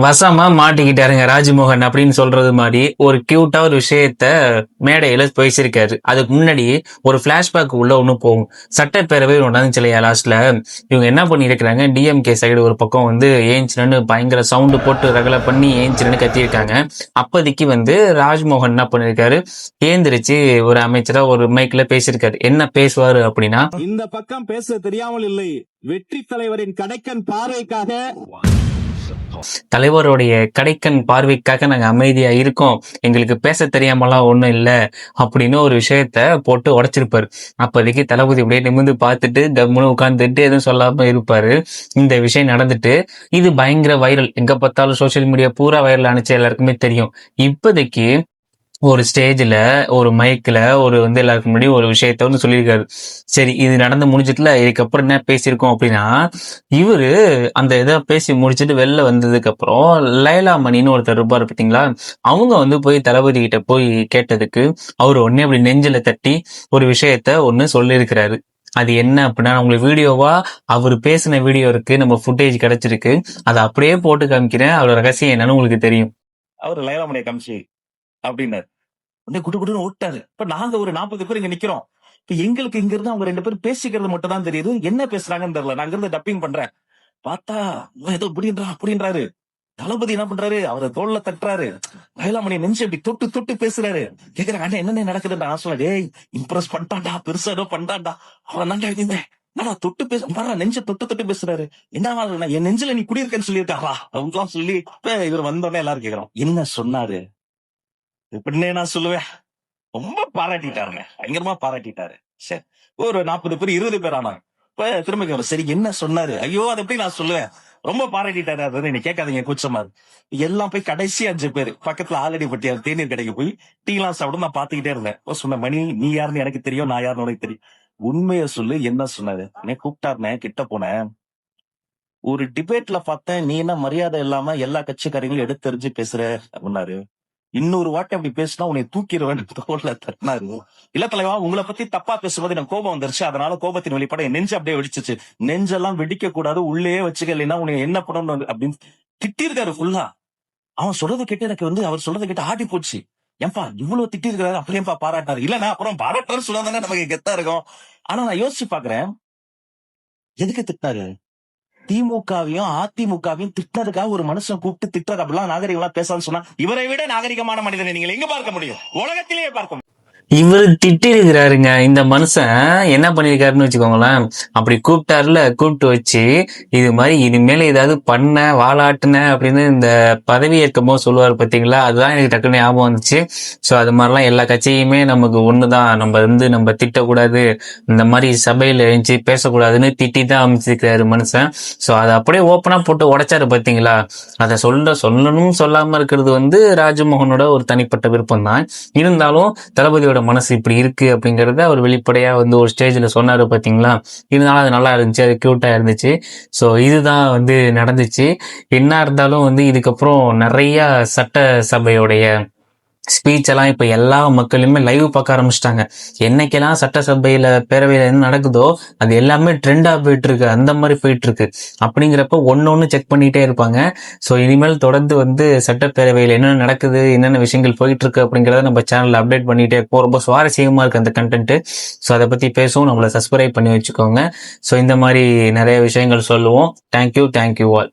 வசமா மாட்டிக்கிட்டாருங்க ராஜ்மோகன் அப்படின்னு சொல்றது மாதிரி ஒரு கியூட்டா ஒரு விஷயத்த மேடையில பேசியிருக்காரு. அதுக்கு முன்னாடி ஒரு பிளாஷ்பேக் உள்ள ஒண்ணு போகும். சட்டப்பேரவை நடந்துச்சு இல்லையா லாஸ்ட்ல. இவங்க என்ன பண்ணிருக்கிறாங்க, டிஎம்கே சைடு ஒரு பக்கம் வந்து ஏஞ்சினு பயங்கர சவுண்டு போட்டு ரகலை பண்ணி ஏஞ்சினு கத்திருக்காங்க. அப்போதைக்கு வந்து ராஜ்மோகன் என்ன பண்ணிருக்காரு, ஏந்திரிச்சு ஒரு அமைச்சரா ஒரு மைக்ல பேசியிருக்காரு. என்ன பேசுவாரு அப்படின்னா, இந்த பக்கம் பேச தெரியாமல் இல்லை, வெற்றி தலைவரின் கடைக்கன் பார்வைக்காக தலைவருடைய கடைக்கண் பார்வைக்காக நாங்க அமைதியா இருக்கோம், எங்களுக்கு பேச தெரியாமலாம் ஒண்ணும் இல்ல அப்படின்னு ஒரு விஷயத்த போட்டு உடைச்சிருப்பாரு. அப்போதைக்கு தளபதி அப்படியே நிமிர்ந்து பார்த்துட்டு கம்முன்னு உட்கார்ந்துட்டு எதுவும் சொல்லாம இருப்பாரு. இந்த விஷயம் நடந்துட்டு இது பயங்கர வைரல், எங்க பார்த்தாலும் சோசியல் மீடியா பூரா வைரல் ஆனிச்சு, எல்லாருக்குமே தெரியும். இப்போதைக்கு ஒரு ஸ்டேஜ்ல ஒரு மைக்ல ஒரு வந்து எல்லாருக்கும் முன்னாடி ஒரு விஷயத்த வந்து சொல்லியிருக்காரு. சரி, இது நடந்து முடிஞ்சிட்டுல, இதுக்கப்புறம் என்ன பேசியிருக்கோம் அப்படின்னா, இவரு அந்த இதை பேசி முடிச்சுட்டு வெளில வந்ததுக்கு அப்புறம் லைலா மணின்னு ஒருத்தர் இருப்பாரு பார்த்தீங்களா, அவங்க வந்து போய் தளபதி கிட்ட போய் கேட்டதுக்கு அவர் உடனே அப்படி நெஞ்சில தட்டி ஒரு விஷயத்த ஒண்ணு சொல்லியிருக்கிறாரு. அது என்ன அப்படின்னா, உங்களுக்கு வீடியோவா அவர் பேசின வீடியோ இருக்கு, நம்ம ஃபுட்டேஜ் கிடைச்சிருக்கு, அதை அப்படியே போட்டு காமிக்கிறேன், அவரோட ரகசியம் என்னன்னு உங்களுக்கு தெரியும். அவர் லைலாமணியை காமிச்சு அப்படின்னாரு. உடனே குடு குடுன்னு ஓட்டாரு. இப்ப நாங்க ஒரு 40 பேர் இங்க நிக்கிறோம். இப்ப எங்களுக்கு இங்க இருந்து அவங்க 2 பேரும் பேசிக்கிறது மட்டும் தான் தெரியுது, என்ன பேசுறாங்கன்னு தெரியல. நான் இருந்து டப்பிங் பண்றேன். பார்த்தா ஏதோ அப்படின்றாரு. தளபதி என்ன பண்றாரு, அவரை தோல்ல தட்டுறாரு. லைலாமணி நெஞ்சு அப்படி தொட்டு தொட்டு பேசுறாரு. கேக்குறாங்க, அண்ணா என்னென்ன நடக்குதுன்னு. நான் சொல்ல, டேய் இம்ப்ரெஸ் பண்ணிட்டான்டா, பெருசா ஏதோ பண்ணிட்டான்டா, அவன் தாண்டா இருந்தேன். ஆனா தொட்டு பேச பாரு, நெஞ்ச தொட்டு தொட்டு பேசுறாரு. என்ன என் நெஞ்சில நீ குடியிருக்கேன்னு சொல்லியிருக்காரா அவங்களாம் சொல்லி. இப்ப இவர் வந்தோடனே எல்லாரும் கேக்குறோம், என்ன சொன்னாரு இப்படின்னே நான் சொல்லுவேன். ரொம்ப பாராட்டிட்டாருங்க, பயங்கரமா பாராட்டிட்டாரு. சரி, ஒரு 40 பேர் 20 பேர் ஆனாங்க. இப்ப திரும்ப கேக்குறோம், சரி என்ன சொன்னாரு, ஐயோ அதை எப்படி நான் சொல்லுவேன், ரொம்ப பாராட்டிட்டாரு. அது நீ கேட்காதீங்க, கூச்சமா இருக்கு. எல்லாம் போய் கடைசி 5 பேர் பக்கத்துல ஆலடி பட்டியார் தேநீர் கடைக்கு போய் டீ எல்லாம் சாப்பிடும். நான் பாத்துக்கிட்டே இருந்தேன். சொன்ன, மணி நீ யாருன்னு எனக்கு தெரியும், நான் யாருன்னு உனக்கு தெரியும், உண்மையை சொல்லு, என்ன சொன்னாரு. கூப்பிட்டாருனே, கிட்ட போனேன். ஒரு டிபேட்ல பார்த்தேன், நீ என்ன மரியாதை இல்லாம எல்லா கட்சிக்காரங்களும் எடுத்தெறிஞ்சு பேசுற அப்படின்னாரு. இன்னொரு வாட்டி அப்படி பேசினா உன்னை தூக்கிடுவேன் தோல்ல தட்டினாரு. இல்ல தலைவா, உங்களை பத்தி தப்பா பேசும்போது எனக்கு கோபம் வந்துருச்சு, அதனால கோபத்தின் வெளிப்பாடு என் நெஞ்சு அப்படியே வெடிச்சிச்சு. நெஞ்செல்லாம் வெடிக்க கூடாது, உள்ளே வச்சுக்க, இல்லைன்னா உன்னை என்ன பண்ணணும் அப்படின்னு திட்டிருக்காரு ஃபுல்லா. அவன் சொல்றதை கேட்டு எனக்கு வந்து அவர் சொல்றதை கேட்டு ஆடி போச்சு. ஏன்பா இவ்வளவு திட்டி இருக்காரு, அப்படியேப்பா பாராட்டாரு. இல்லன்னா அப்புறம் பாராட்டாரு சொல்லாதானே நமக்கு கெத்தா இருக்கும். ஆனா நான் யோசிச்சு பாக்குறேன், எதுக்கு திட்டினாரு? திமுகவையும் அதிமுகவையும் திட்டினதுக்காக ஒரு மனுஷன் கூப்பிட்டு திட்டுறது அப்படிலாம் நாகரிகமா பேசான்னு சொன்னா, இவரை விட நாகரிகமான மனிதனை நீங்கள் எங்க பார்க்க முடியும்? உலகத்திலேயே பார்க்க முடியும். இவர் திட்டி இருக்கிறாருங்க. இந்த மனுஷன் என்ன பண்ணிருக்காருன்னு வச்சுக்கோங்களேன், அப்படி கூப்பிட்டாருல, கூப்பிட்டு வச்சு இது மாதிரி இனிமேல ஏதாவது பண்ண வாலாட்டுன அப்படின்னு இந்த பதவி ஏற்கும் போது சொல்லுவார் பாத்தீங்களா, அதுதான் எனக்கு டக்குன்னு ஞாபகம் வந்துச்சு. ஸோ அது மாதிரிலாம் எல்லா கட்சியுமே நமக்கு ஒண்ணுதான், நம்ம திட்டக்கூடாது, இந்த மாதிரி சபையில எழுந்து பேசக்கூடாதுன்னு திட்டி தான் அமைச்சிருக்கிறாரு மனுஷன். ஸோ அதை அப்படியே ஓப்பனா போட்டு உடைச்சாரு பாத்தீங்களா. அதை சொல்லணும் சொல்லாம இருக்கிறது வந்து ராஜமோகனோட ஒரு தனிப்பட்ட விருப்பம் தான். இருந்தாலும் தளபதியோட மனசு இப்படி இருக்கு அப்படிங்கறத அவர் வெளிப்படையா வந்து ஒரு ஸ்டேஜ்ல சொன்னாரு பாத்தீங்களா. இருந்தாலும் அது நல்லா இருந்துச்சு, அது கியூட்டா இருந்துச்சு. ஸோ இதுதான் வந்து நடந்துச்சு. என்ன இருந்தாலும் வந்து இதுக்கப்புறம் நிறைய சட்டசபையுடைய ஸ்பீச் எல்லாம் இப்ப எல்லா மக்களுமே லைவ் பார்க்க ஆரம்பிச்சிட்டாங்க. என்னைக்கெல்லாம் சட்டசபையில பேரவையில என்ன நடக்குதோ அது எல்லாமே ட்ரெண்டா போயிட்டு இருக்கு, அந்த மாதிரி போயிட்டு இருக்கு. அப்படிங்கிறப்ப ஒன்னு செக் பண்ணிட்டே இருப்பாங்க. ஸோ இனிமேல் தொடர்ந்து வந்து சட்டப்பேரவையில் என்னென்ன நடக்குது, என்னென்ன விஷயங்கள் போயிட்டு இருக்கு அப்படிங்கிறத நம்ம சேனல்ல அப்டேட் பண்ணிட்டே இருப்போம். ரொம்ப சுவாரஸ்யமா இருக்கு அந்த கண்டென்ட். ஸோ அதை பத்தி பேசுவோம், நம்மளை சப்ஸ்கிரைப் பண்ணி வச்சுக்கோங்க. ஸோ இந்த மாதிரி நிறைய விஷயங்கள் சொல்லுவோம். Thank you all.